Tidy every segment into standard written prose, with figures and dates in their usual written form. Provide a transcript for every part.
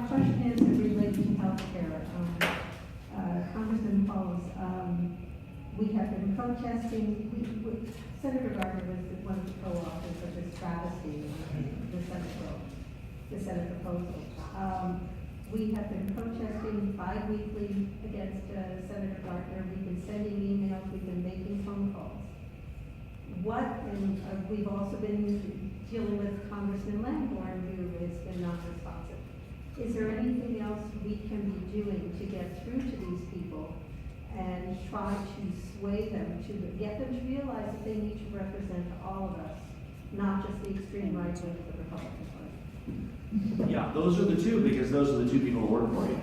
question is related to healthcare. Congressman Polis, we have been protesting. Senator Gardner was one of the co-authors of this travesty, the Senate proposal. We have been protesting bi-weekly against Senator Gardner. We've been sending emails. We've been making phone calls. We've also been dealing with Congressman Lamborn, who has been not responsive. Is there anything else we can be doing to get through to these people and try to sway them, to get them to realize that they need to represent all of us, not just the extreme right wing of the Republican Party? Yeah, those are the two, because those are the two people who work for you,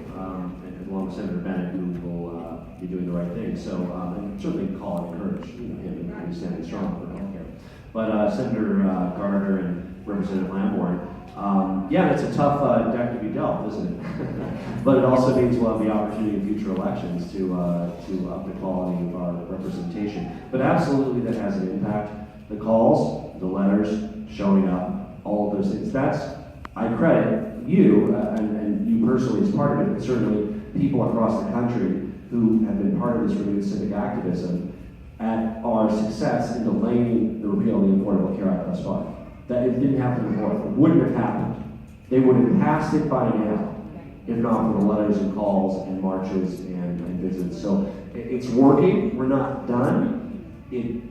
and along with Senator Bennett, who will be doing the right thing. So, and certainly call and encourage him and standing strong for healthcare. But Senator Gardner and Representative Lamborn, yeah, it's a tough deck to be dealt, isn't it? But it also means we'll have the opportunity in future elections to up the quality of our representation. But absolutely, that has an impact. The calls, the letters, showing up, all of those things. I credit you, and you personally as part of it, but certainly people across the country who have been part of this renewed civic activism at our success in delaying the repeal of the Affordable Care Act thus far. That it didn't happen before. It wouldn't have happened. They would have passed it by now, if not for the letters and calls and marches and visits. So it's working. We're not done. We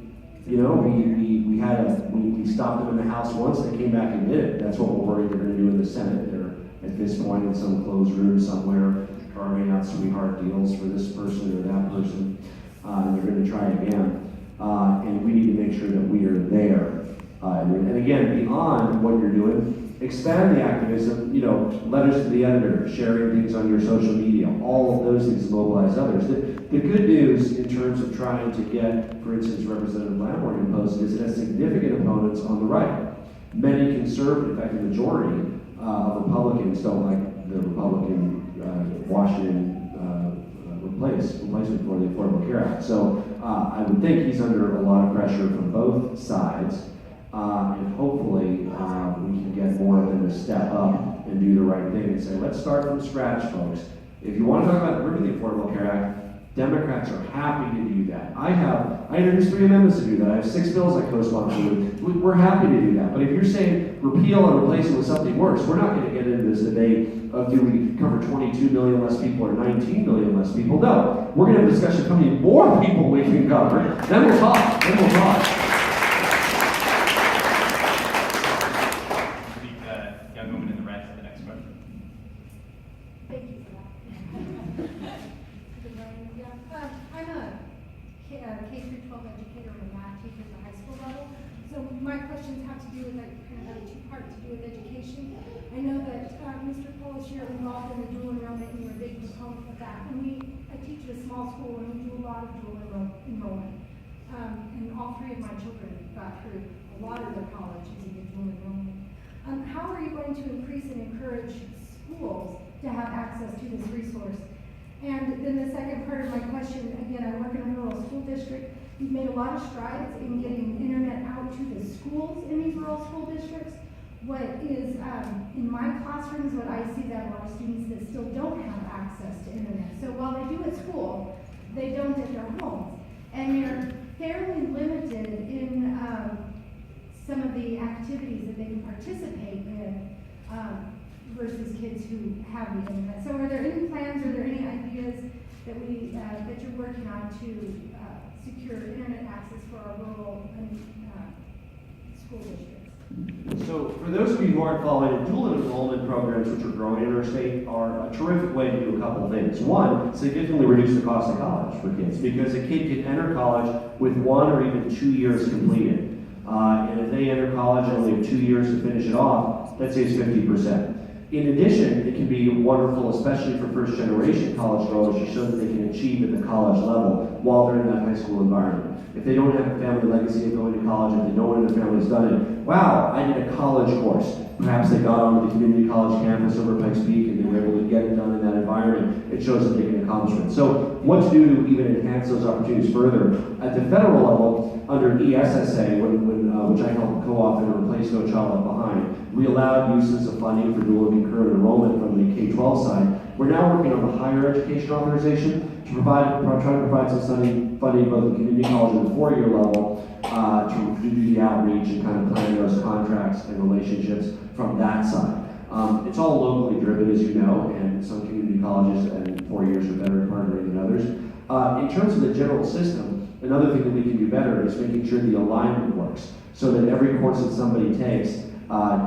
stopped them in the House once. They came back and did it. That's what we're worried they're going to do in the Senate. They're at this point in some closed room somewhere, carving out sweetheart deals for this person or that person, and they're going to try again. And we need to make sure that we are there. And again, beyond what you're doing, expand the activism, letters to the editor, sharing things on your social media, all of those things mobilize others. The good news in terms of trying to get, for instance, Representative Lamborn imposed is it has significant opponents on the right. Many conservative, in fact, the majority of Republicans don't like the Republican Washington replacement for the Affordable Care Act. So I would think he's under a lot of pressure from both sides. And hopefully we can get more of them to step up and do the right thing and say, let's start from scratch, folks. If you want to talk about ripping the Affordable Care Act, Democrats are happy to do that. I introduced 3 amendments to do that. I have 6 bills I co-sponsor with. We're happy to do that. But if you're saying repeal and replace it with something worse, we're not going to get into this debate of do we cover 22 million less people or 19 million less people. No. We're going to have a discussion of how many more people we can cover. Then we'll talk. Pt2 educator and a math teacher at the high school level. So my questions have to do with, kind of have a 2-part to do with education. I know that Mr. Polis, you're involved in the dual enrollment and you're a big proponent of that. And I teach at a small school and we do a lot of dual enrollment. And all 3 of my children got through a lot of their college using dual enrollment. How are you going to increase and encourage schools to have access to this resource? And then the second part of my question, again, I work in a rural school district. We've made a lot of strides in getting internet out to the schools in these rural school districts. What is, in my classrooms, what I see that a lot of students that still don't have access to internet. So while they do at school, they don't at their homes. And they're fairly limited in some of the activities that they can participate in. Versus kids who have the internet. So are there any plans, are there any ideas that that you're working on to secure internet access for our rural school districts? So for those of you who aren't following, dual enrollment programs, which are growing in our state, are a terrific way to do a couple of things. One, significantly reduce the cost of college for kids, because a kid can enter college with 1 or even 2 years completed. And if they enter college and only have 2 years to finish it off, that saves 50%. In addition, it can be wonderful, especially for first-generation college goers, to show that they can achieve at the college level while they're in that high school environment. If they don't have a family legacy of going to college, if they know one of their family's done it, wow, I did a college course. Perhaps they got onto the community college campus over Pikes Peak and they were able to get it done in that environment. it shows that they can accomplish it. So what to do to even enhance those opportunities further? At the federal level, under ESSA, which I helped co-author and replace No Child Left Behind, we allowed uses of funding for dual and concurrent enrollment from the K-12 side. We're now working on the higher education authorization to try to provide some funding both at community college and the four-year level to do the outreach and kind of plan those contracts and relationships from that side. It's all locally driven, as you know, and some community colleges and 4 years are better at partnering than others. In terms of the general system, another thing that we can do better is making sure the alignment works, so that every course that somebody takes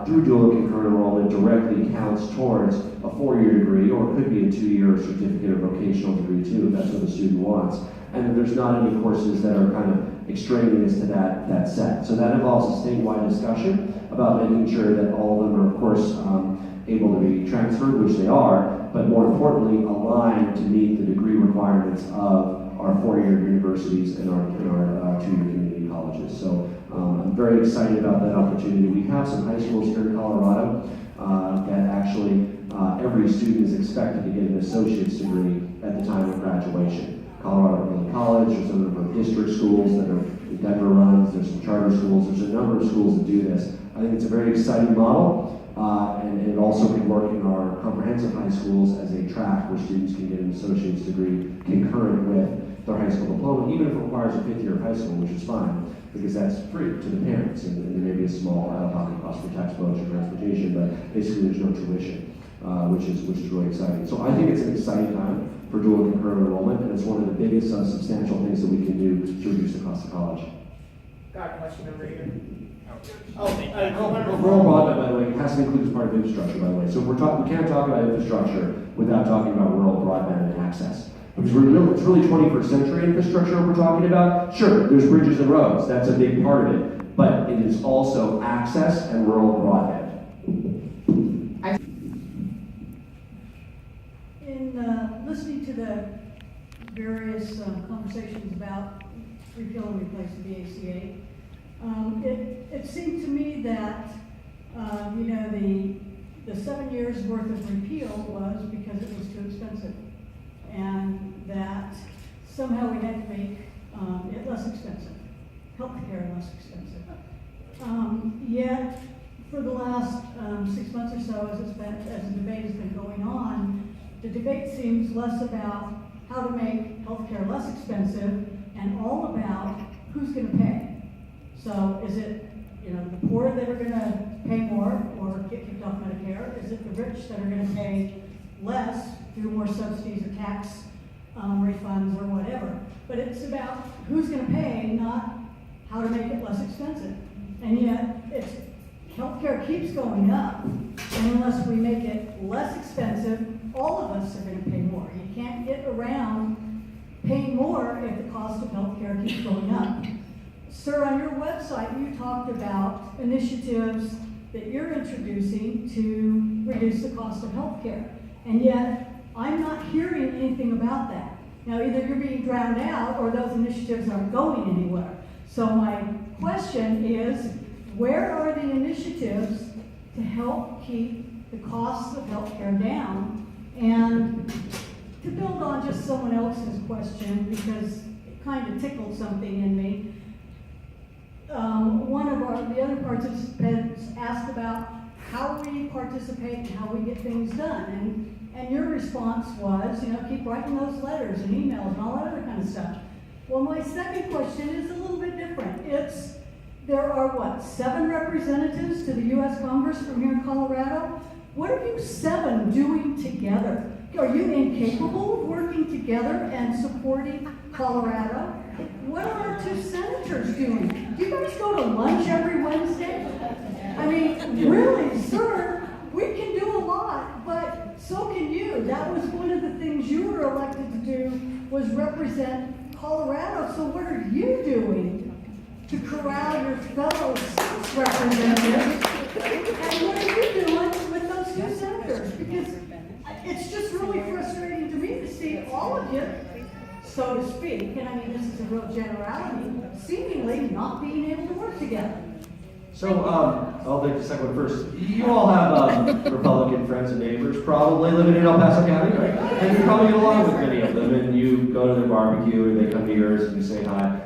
through dual and concurrent enrollment directly counts towards a 4-year degree, or it could be a 2-year certificate or vocational degree too, if that's what the student wants. And that there's not any courses that are kind of extraneous to that set. So that involves a statewide discussion about making sure that all of them are, of course, able to be transferred, which they are, but more importantly, aligned to meet the degree requirements of our 4-year universities and our 2-year community colleges. So I'm very excited about that opportunity. We have some high schools here in Colorado that actually every student is expected to get an associate's degree at the time of graduation. Colorado Community College, there's a number of district schools that are Denver runs, there's some charter schools, there's a number of schools that do this. I think it's a very exciting model, and it also can work in our comprehensive high schools as a track where students can get an associate's degree concurrent with their high school diploma, even if it requires a 5th year of high school, which is fine, because that's free to the parents, and there may be a small out-of-pocket cost for textbooks or transportation, but basically there's no tuition, which is really exciting. So I think it's an exciting time for dual and concurrent enrollment, and it's one of the biggest substantial things that we can do to reduce the cost of college. Got a question over here. Rural broadband, by the way, has to include as part of infrastructure, by the way. So if we can't talk about infrastructure without talking about rural broadband and access. Because it's really 21st century infrastructure we're talking about. Sure, there's bridges and roads, that's a big part of it, but it is also access and rural broadband. In listening to the various conversations about repeal and replace the ACA, it seemed to me that the 7 years worth of repeal was because it was too expensive, and that somehow we had to make it less expensive, healthcare less expensive. Yet for the last 6 months or so, as the debate has been going on, the debate seems less about how to make healthcare less expensive and all about who's going to pay. So is it the poor that are going to pay more or get kicked off Medicare? Is it the rich that are going to pay less through more subsidies or tax refunds or whatever? But it's about who's going to pay, not how to make it less expensive. And yet, healthcare keeps going up, and unless we make it less expensive, all of us are going to pay more. You can't get around paying more if the cost of healthcare keeps going up. Sir, on your website, you talked about initiatives that you're introducing to reduce the cost of healthcare, and yet I'm not hearing anything about that. Now, either you're being drowned out or those initiatives aren't going anywhere. So my question is, where are the initiatives to help keep the costs of healthcare down? And to build on just someone else's question, because it kind of tickled something in me, one of the other participants asked about how we participate and how we get things done. And your response was, keep writing those letters and emails and all that other kind of stuff. Well, my second question is a little bit different. There are 7 representatives to the U.S. Congress from here in Colorado? What are you 7 doing together? Are you incapable of working together and supporting Colorado? What are our 2 senators doing? Do you guys go to lunch every Wednesday? I mean, really, sir, we can do a lot, but so can you. That was one of the things you were elected to do, was represent Colorado. So what are you doing to corral your fellow representatives? And what are you doing with those 2 senators? Because it's just really frustrating to me to see all of you, so to speak, and I mean this is a real generality, seemingly not being able to work together. So, I'll take the second one first. You all have Republican friends and neighbors probably living in El Paso County, right? And you probably get along with many of them, and you go to their barbecue, and they come to yours, and you say hi.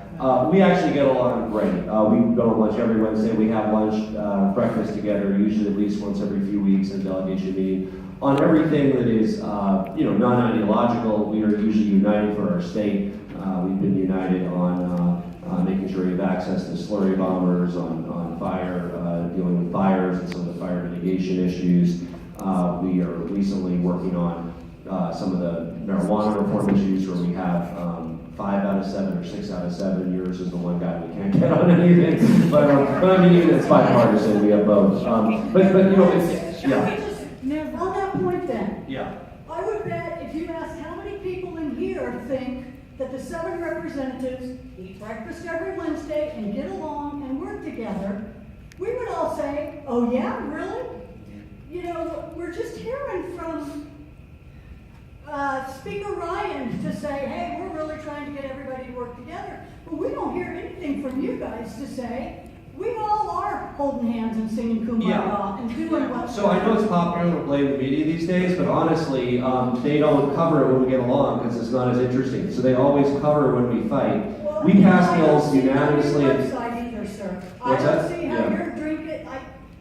We actually get along great. We go to lunch every Wednesday. We have lunch, breakfast together, usually at least once every few weeks in a delegation meeting. On everything that is, non-ideological, we are usually united for our state. We've been united on making sure we have access to slurry bombers, on fire, dealing with fires and some of the fire mitigation issues. We are recently working on some of the marijuana reform issues where we have 5 out of 7 or 6 out of 7. Yours is the one guy we can't get on anything. But I mean, even it's bipartisan, we have both. It's, yeah. On that point then, Yeah. I would bet if you ask how many people in here think that the 7 representatives eat breakfast every Wednesday and get along and work together, we would all say, oh yeah, really? We're just hearing from Speaker Ryan to say, hey, we're really trying to get everybody to work together. But we don't hear anything from you guys to say, we all are holding hands and singing Kumbaya and doing what. So I know it's popular to blame the media these days, but honestly, they don't cover it when we get along because it's not as interesting. So they always cover when we fight. Well, We pass bills unanimously. I don't see your website either, sir. What's I don't that? see how Yeah. you're drinking.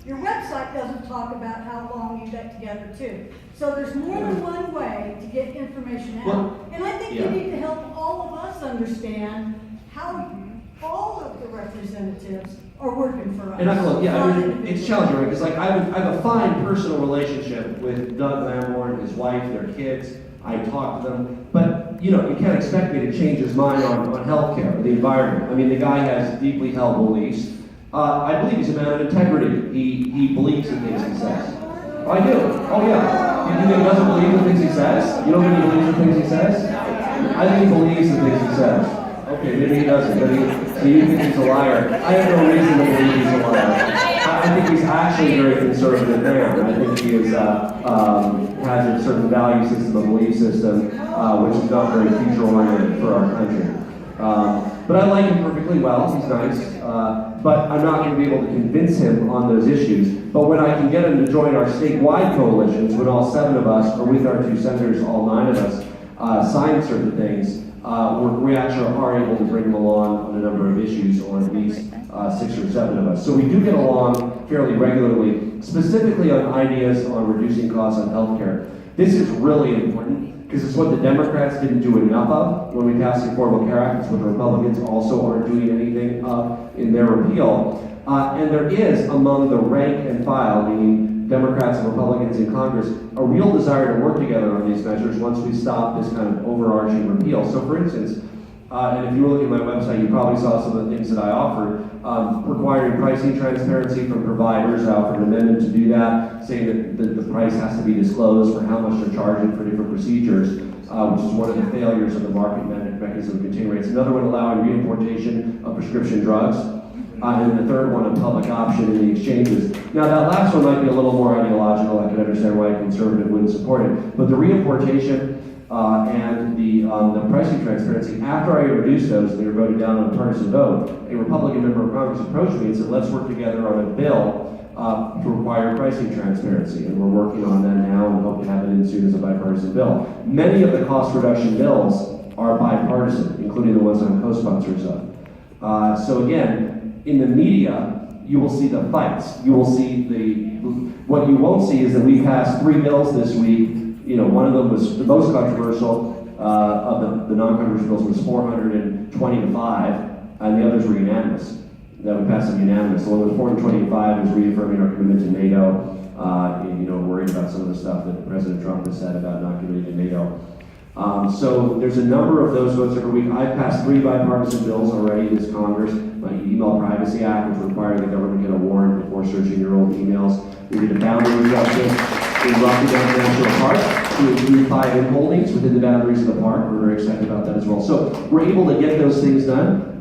Your website doesn't talk about how long you get together too. So there's more than one way to get information out. Well, And I think yeah. you need to help all of us understand how all of the representatives are working for us. And look, yeah, I not mean, individually. it's challenging, right? Because I have a fine personal relationship with Doug Lamborn, his wife, their kids. I talk to them, but you can't expect me to change his mind on healthcare or the environment. I mean, the guy has deeply held beliefs. I believe he's a man of integrity. He believes in things he says. I do. Oh yeah. You think he doesn't believe in things he says? You don't think he believes in things he says? I think he believes in things he says. Okay, maybe he doesn't, but you think he's a liar. I have no reason to believe he's a liar. I think he's actually a very conservative man. I think he is, has a certain value system, a belief system, which is not very future-oriented for our country. But I like him perfectly well. He's nice. But I'm not going to be able to convince him on those issues. But when I can get him to join our statewide coalitions, when all 7 of us, or with our 2 senators, all 9 of us, sign certain things, we actually are able to bring him along on a number of issues, or at least 6 or 7 of us. So we do get along fairly regularly, specifically on ideas on reducing costs on healthcare. This is really important because it's what the Democrats didn't do enough of when we passed the Affordable Care Act. It's what the Republicans also aren't doing anything of in their repeal. And there is, among the rank and file, meaning Democrats and Republicans in Congress, a real desire to work together on these measures once we stop this kind of overarching repeal. So for instance, and if you were looking at my website, you probably saw some of the things that I offered, requiring pricing transparency from providers. I offered an amendment to do that, saying that the price has to be disclosed for how much they're charging for different procedures, which is one of the failures of the market mechanism of containment rates. Another one allowing reimportation of prescription drugs. And the third one, a public option in the exchanges. Now that last one might be a little more ideological. I can understand why a conservative wouldn't support it. But the reimportation and the pricing transparency, after I introduced those, they were voted down on a partisan vote, a Republican member of Congress approached me and said, let's work together on a bill to require pricing transparency. And we're working on that now and hope to have it in soon as a bipartisan bill. Many of the cost reduction bills are bipartisan, including the ones I'm co-sponsors of. So again, in the media, you will see the fights. You will see what you won't see is that we passed 3 bills this week. One of them was the most controversial of the non-controversial bills was 420 to 5, and the others were unanimous. That we passed them unanimous. The one with 420 to 5 is reaffirming our commitment to NATO. Worried about some of the stuff that President Trump has said about not committing to NATO. So there's a number of those votes every week. I've passed 3 bipartisan bills already this Congress. My Email Privacy Act, which requires the government get a warrant before searching your old emails. We did a boundary adjustment in Rocky Mountain National Park to include 5 holdings within the boundaries of the park. We're very excited about that as well. So we're able to get those things done,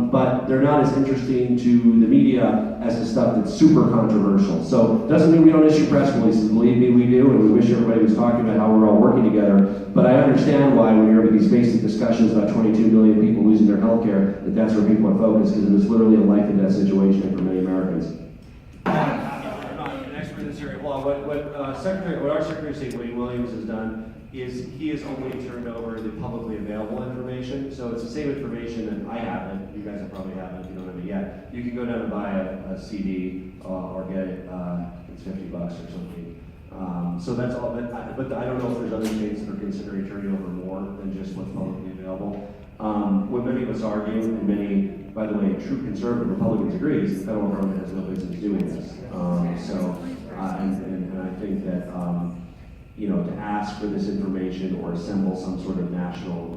but they're not as interesting to the media as the stuff that's super controversial. So it doesn't mean we don't issue press releases. Believe me, we do, and we wish everybody was talking about how we're all working together. But I understand why when you're having these basic discussions about 22 million people losing their health care, that's where people are focused, because it is literally a life and death situation for many Americans. I'm not an expert in this area of law. What our Secretary of State, Wayne Williams, has done is he has only turned over the publicly available information. So it's the same information that I have, and you guys probably have it if you don't have it yet. You can go down and buy a CD or get it, it's $50 or something. So that's all, but I don't know if there's other states that are considering turning over more than just what's publicly available. What many of us argue, and many, by the way, true conservative Republicans agree, is the federal government has no business doing this. And I think that, to ask for this information or assemble some sort of national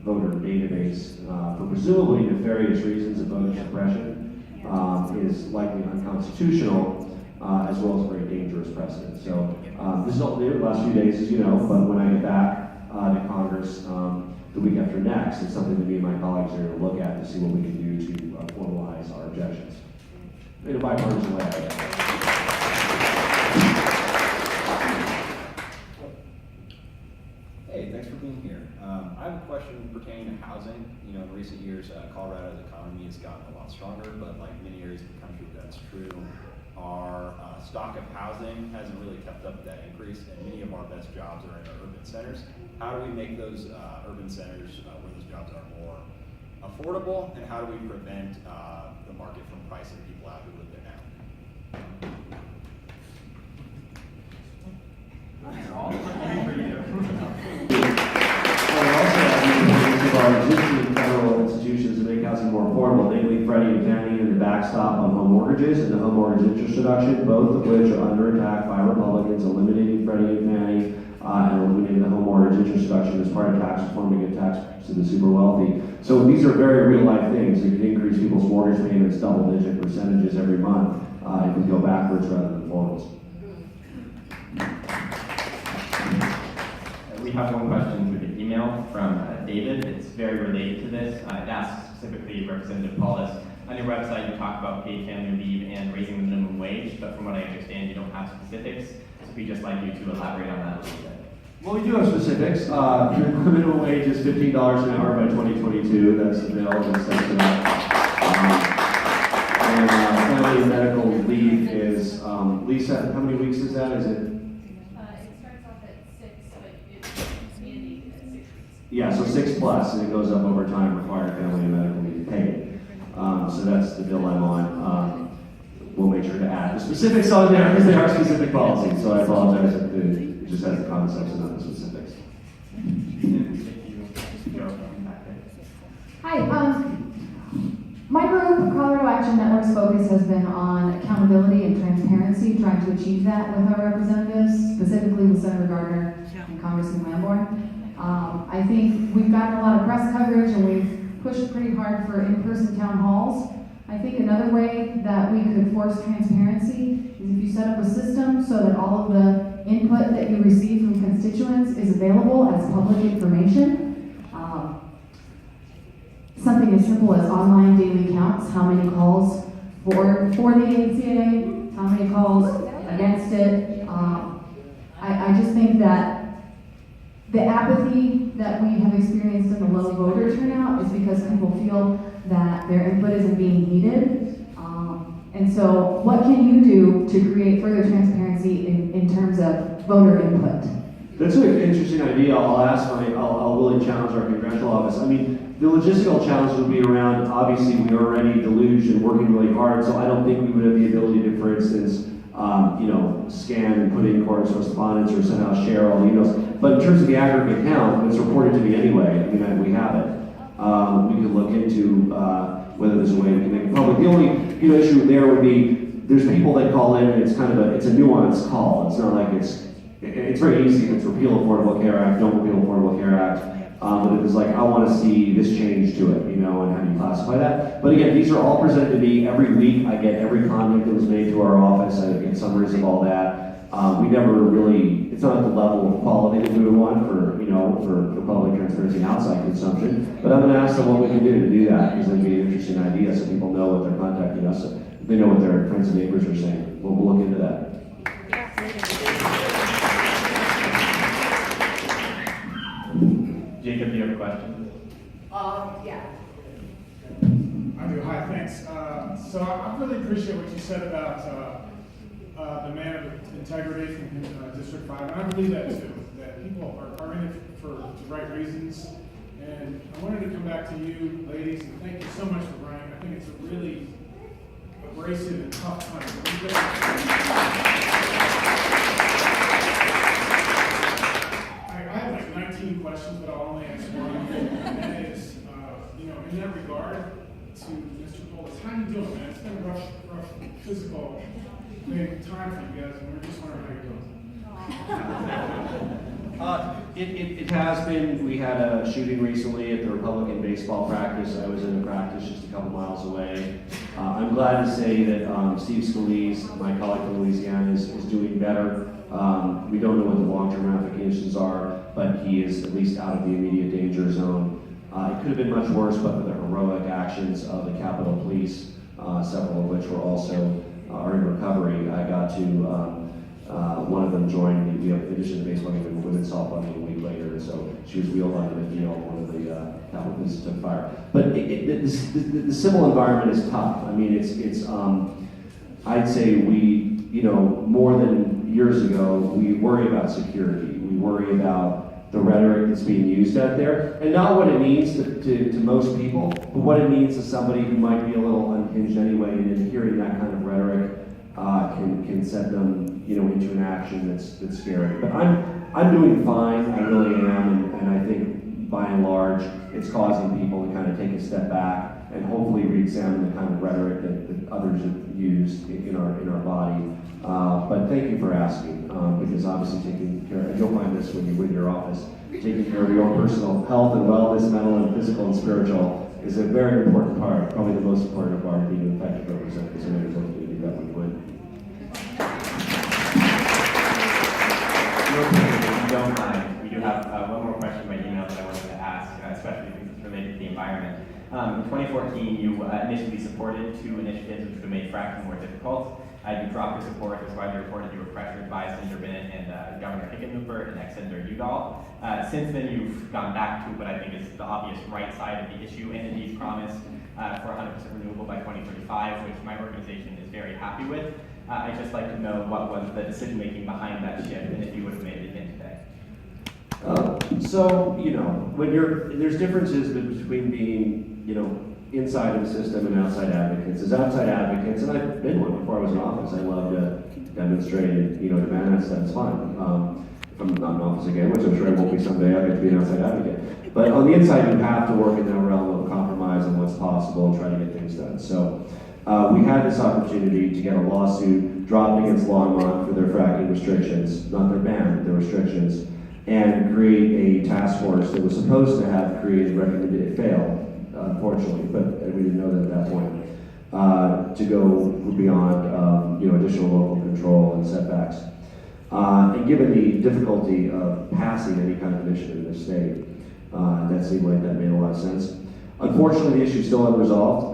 voter database for presumably nefarious reasons of voter suppression is likely unconstitutional, as well as a very dangerous precedent. So this is all new the last few days, as you know, but when I get back to Congress the week after next, it's something that me and my colleagues are going to look at to see what we can do to formalize our objections in a bipartisan way. Hey, thanks for being here. I have a question pertaining to housing. In recent years, Colorado's economy has gotten a lot stronger, but like many areas of the country, that's true. Our stock of housing hasn't really kept up with that increase, and many of our best jobs are in our urban centers. How do we make those urban centers where those jobs are more affordable, and how do we prevent the market from pricing people out who live there now? Our existing federal institutions to make housing more affordable, namely Freddie and Fannie and the backstop on home mortgages and the home mortgage interest reduction, both of which are under attack by Republicans, eliminating Freddie and Fannie and eliminating the home mortgage interest reduction as part of tax reform to give tax to the super wealthy. So these are very real life things. You can increase people's mortgage payments double-digit percentages every month if we go backwards rather than forwards. We have one question through the email from David. It's very related to this. It asks specifically Representative Polis. On your website, you talk about paid family leave and raising the minimum wage, but from what I understand, you don't have specifics. So we'd just like you to elaborate on that a little bit. Well, we do have specifics. The minimum wage is $15 an hour by 2022. That's the bill that's set to that. And family and medical leave is, Lisa, how many weeks is that? Is it? Yeah, so 6 plus, and it goes up over time, required family and medical leave paid. So that's the bill I'm on. We'll make sure to add the specifics on there because they are specific policies, so I apologize if it just has the concepts and not the specifics. Hi, my group, Colorado Action Network's focus has been on accountability and transparency, trying to achieve that with our representatives, specifically with Senator Gardner and Congressman Lamborn. I think we've gotten a lot of press coverage and we've pushed pretty hard for in-person town halls. I think another way that we could force transparency is if you set up a system so that all of the input that you receive from constituents is available as public information. Something as simple as online daily counts, how many calls for the ACA, how many calls against it. I just think that the apathy that we have experienced in the low voter turnout is because people feel that their input isn't being heeded. And so what can you do to create further transparency in terms of voter input? That's an interesting idea. I'll really challenge our congressional office. I mean, the logistical challenge would be around, obviously we are already deluged and working really hard, so I don't think we would have the ability to, for instance, scan and put in correspondence or somehow share all the emails. But in terms of the aggregate count, it's reported to me anyway. We have it. We could look into whether there's a way we can make it public. The only issue there would be there's people that call in and it's kind of a nuanced call. It's not like it's very easy if it's repeal Affordable Care Act, don't repeal Affordable Care Act. But if it's like, I want to see this change to it, and how do you classify that? But again, these are all presented to me every week. I get every comment that was made to our office. I get summaries of all that. We never really, it's not at the level of quality that we would want for public transparency and outside consumption. But I'm going to ask them what we can do to do that, because it'd be an interesting idea so people know what they're contacting us. They know what their friends and neighbors are saying. We'll look into that. Jacob, do you have a question? Yeah. I do. Hi, thanks. So I really appreciate what you said about the man of integrity from District 5, and I believe that too, that people are in it for the right reasons. And I wanted to come back to you, ladies, and thank you so much for running. I think it's a really abrasive and tough time. I have like 19 questions, but I'll only answer one. And that is, in that regard, to Mr. Polis, how you doing, man? It's been a rough physical time for you guys, and we're just wondering how you're doing. It has been. We had a shooting recently at the Republican baseball practice. I was in the practice just a couple miles away. I'm glad to say that Steve Scalise, my colleague from Louisiana, is doing better. We don't know what the long-term ramifications are, but he is at least out of the immediate danger zone. It could have been much worse, but for the heroic actions of the Capitol Police, several of which were also are in recovery. I got to, one of them joined the addition to the baseball game, women's softball game a week later, and so she was wheeled onto the field. One of the Capitol Police took fire. But the civil environment is tough. I mean, it's I'd say we, more than years ago, we worry about security. We worry about the rhetoric that's being used out there, and not what it means to most people, but what it means to somebody who might be a little unhinged anyway, and in hearing that kind of rhetoric can set them, into an action that's scary. But I'm doing fine, I really am, and I think by and large, it's causing people to kind of take a step back and hopefully re-examine the kind of rhetoric that others have used in our body. But thank you for asking, because obviously taking care, and you'll find this when you win your office, taking care of your own personal health and wellness, mental and physical and spiritual, is a very important part, probably the most important part of being an effective representative. So maybe hopefully you do that when you win. Real quick, if you don't mind, we do have one more question by email that I wanted to ask, especially because it's related to the environment. In 2014, you initially supported 2 initiatives which would make fracking more difficult. You dropped your support. It was widely reported you were pressured by Senator Bennett and Governor Hickenlooper and ex-Senator Udall. Since then, you've gone back to what I think is the obvious right side of the issue and indeed promised for 100% renewable by 2035, which my organization is very happy with. I'd just like to know what was the decision-making behind that shift and if you would have made it again today. So, when there's differences between being, inside of the system and outside advocates. As outside advocates, and I've been one before I was in office, I love to demonstrate and, demand that stuff. It's fun. If I'm not in office again, which I'm sure I won't be someday, I'll get to be an outside advocate. But on the inside, you have to work in that realm of compromise on what's possible and try to get things done. So we had this opportunity to get a lawsuit dropped against Longmont for their fracking restrictions, not their ban, but their restrictions, and create a task force that was supposed to have created, recommended, it failed, unfortunately, but we didn't know that at that point, to go beyond, additional local control and setbacks. And given the difficulty of passing any kind of initiative in this state, that seemed like that made a lot of sense. Unfortunately, the issue is still unresolved.